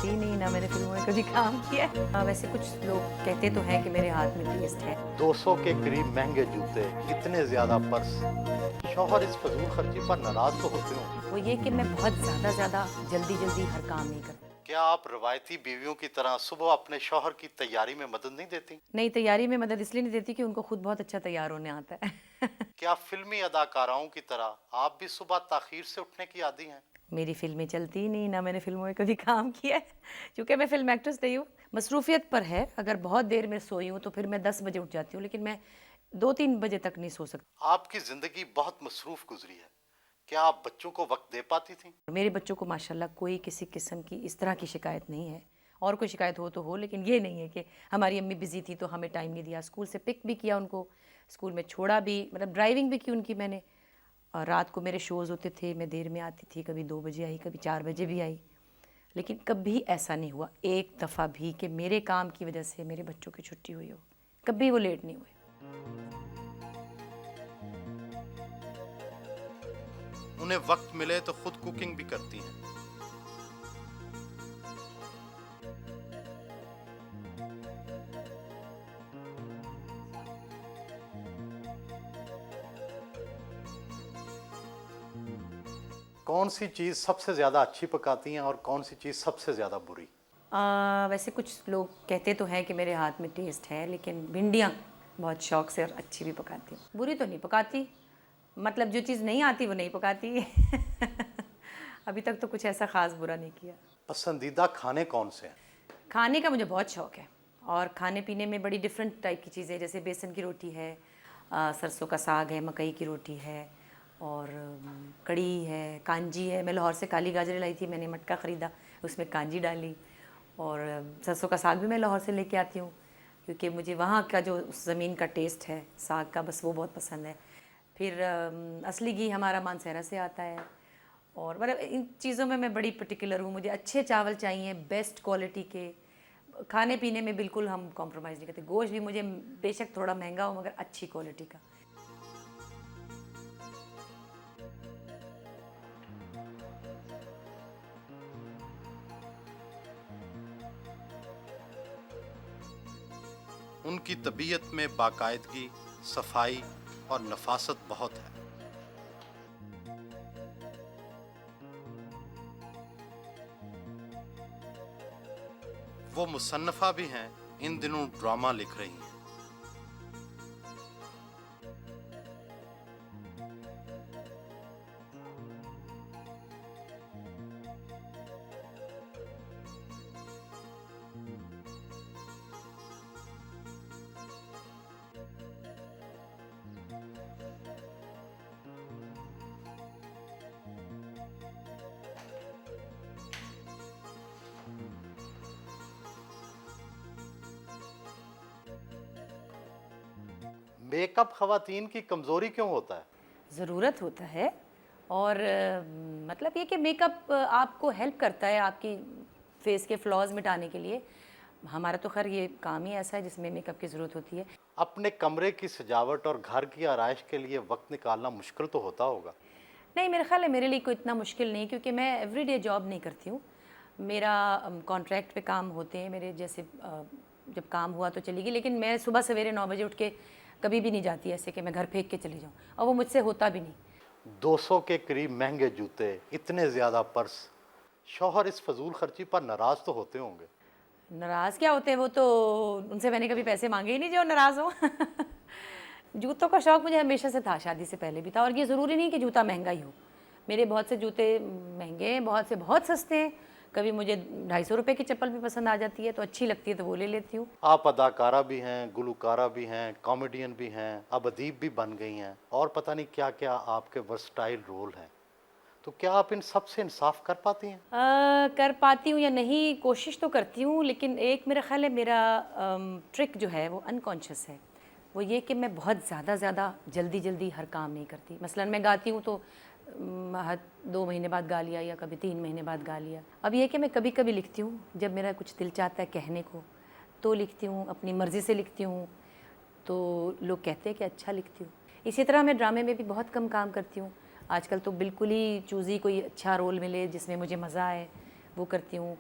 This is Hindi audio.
चलती ही नहीं, ना मैंने फिल्मों में कभी काम किया है। वैसे कुछ लोग कहते तो हैं कि मेरे हाथ में टेस्ट है। 200 के करीब महंगे जूते, इतने ज्यादा पर्स, शौहर इस फजूल खर्ची पर नाराज तो होते हो। वो ये कि मैं बहुत ज़्यादा जल्दी हर काम नहीं करती। क्या आप रवायती बीवियों की तरह सुबह अपने शौहर की तैयारी में मदद नहीं देती? नहीं, तैयारी में मदद इसलिए नहीं देती कि उनको खुद बहुत अच्छा तैयार होने आता है। क्या फिल्मी अदाकाराओं की तरह आप भी सुबह ताखीर से उठने की आदी हैं? मेरी फ़िल्में चलती ही नहीं, ना मैंने फ़िल्मों में कभी काम किया है। चूँकि मैं फ़िल्म एक्ट्रेस नहीं हूँ, मसरूफ़ियत पर है। अगर बहुत देर में सोई हूँ तो फिर मैं 10 बजे उठ जाती हूँ, लेकिन मैं 2-3 बजे तक नहीं सो सकती। आपकी जिंदगी बहुत मसरूफ गुजरी है, क्या आप बच्चों को वक्त दे पाती थी? मेरे बच्चों को माशाल्लाह कोई किसी किस्म की इस तरह की शिकायत नहीं है। और कोई शिकायत हो तो हो, लेकिन ये नहीं है कि हमारी अम्मी बिज़ी थी तो हमें टाइम नहीं दिया। स्कूल से पिक भी किया उनको, स्कूल में छोड़ा भी, मतलब ड्राइविंग भी की उनकी मैंने। और रात को मेरे शोज़ होते थे, मैं देर में आती थी, कभी 2 बजे आई, कभी 4 बजे भी आई। लेकिन कभी ऐसा नहीं हुआ एक दफ़ा भी कि मेरे काम की वजह से मेरे बच्चों की छुट्टी हुई हो। कभी वो लेट नहीं हुए। उन्हें वक्त मिले तो खुद कुकिंग भी करती हैं। कौन सी चीज सबसे ज्यादा अच्छी पकाती हैं और कौन सी चीज सबसे ज्यादा बुरी? वैसे कुछ लोग कहते तो हैं कि मेरे हाथ में टेस्ट है, लेकिन भिंडियाँ बहुत शौक से और अच्छी भी पकाती हूँ। बुरी तो नहीं पकाती, मतलब जो चीज़ नहीं आती वो नहीं पकाती। अभी तक तो कुछ ऐसा ख़ास बुरा नहीं किया। पसंदीदा खाने कौन से हैं? खाने का मुझे बहुत शौक़ है, और खाने पीने में बड़ी डिफरेंट टाइप की चीज़ें, जैसे बेसन की रोटी है, सरसों का साग है, मकई की रोटी है, और कड़ी है, कांजी है। मैं लाहौर से काली गाजरें लाई थी, मैंने मटका ख़रीदा, उसमें कांजी डाली। और सरसों का साग भी मैं लाहौर से लेके आती हूँ, क्योंकि मुझे वहाँ का जो उस ज़मीन का टेस्ट है साग का, बस वो बहुत पसंद है। फिर असली घी हमारा मानसहरा से आता है। और मतलब इन चीज़ों में मैं बड़ी पर्टिकुलर हूँ, मुझे अच्छे चावल चाहिए, बेस्ट क्वालिटी के। खाने पीने में बिल्कुल हम कॉम्प्रोमाइज़ नहीं करते। गोश्त भी मुझे बेशक थोड़ा महंगा हो, मगर अच्छी क्वालिटी का। उनकी तबीयत में बाकायदगी, सफाई और नफासत बहुत है। वो मुसन्नफ़ा भी हैं, इन दिनों ड्रामा लिख रही हैं। मेकअप खवातीन की कमजोरी क्यों होता है? ज़रूरत होता है, और मतलब ये कि मेकअप आपको हेल्प करता है आपकी फेस के फ्लॉज मिटाने के लिए। हमारा तो खैर ये काम ही ऐसा है जिसमें मेकअप की ज़रूरत होती है। अपने कमरे की सजावट और घर की आराइश के लिए वक्त निकालना मुश्किल तो होता होगा। नहीं, मेरा ख़्याल है मेरे लिए कोई इतना मुश्किल नहीं, क्योंकि मैं एवरीडे जॉब नहीं करती हूँ। मेरा कॉन्ट्रैक्ट पे काम होते हैं मेरे, जैसे जब काम हुआ तो चली गई, लेकिन मैं सुबह सवेरे 9 बजे उठ के कभी भी नहीं जाती ऐसे कि मैं घर फेंक के चली जाऊँ, और वो मुझसे होता भी नहीं। 200 के करीब महंगे जूते, इतने ज्यादा पर्स, शौहर इस फजूल खर्ची पर नाराज तो होते होंगे। नाराज़ क्या होते हैं, वो तो उनसे मैंने कभी पैसे मांगे ही नहीं जो नाराज़ हो। जूतों का शौक़ मुझे हमेशा से था, शादी से पहले भी था। और ये ज़रूरी नहीं कि जूता महंगा ही हो, मेरे बहुत से जूते महंगे हैं, बहुत से बहुत सस्ते हैं। कभी मुझे 250 रुपये की चप्पल भी पसंद आ जाती है, तो अच्छी लगती है तो वो ले लेती हूँ। आप अदाकारा भी हैं, गुलकारा भी हैं, कॉमेडियन भी हैं, अब अदीब भी बन गई हैं, और पता नहीं क्या क्या आपके वर्सटाइल रोल हैं। तो क्या आप इन सब से इंसाफ कर पाती हैं? कर पाती हूँ या नहीं, कोशिश तो करती हूँ, लेकिन एक मेरा ख़्याल है मेरा ट्रिक जो है वो अनकॉन्शियस है। वो ये कि मैं बहुत ज़्यादा जल्दी हर काम नहीं करती। मसलन मैं गाती हूँ तो 2 महीने बाद गा लिया, या कभी 3 महीने बाद गा लिया। अब ये कि मैं कभी कभी लिखती हूँ, जब मेरा कुछ दिल चाहता है कहने को तो लिखती हूँ, अपनी मर्ज़ी से लिखती हूँ, तो लोग कहते हैं कि अच्छा लिखती हूँ। इसी तरह मैं ड्रामे में भी बहुत कम काम करती हूँ। आजकल तो बिल्कुल ही चूज़ी कोई अच्छा रोल मिले जिसमें मुझे मज़ा आए, वो करती हूँ।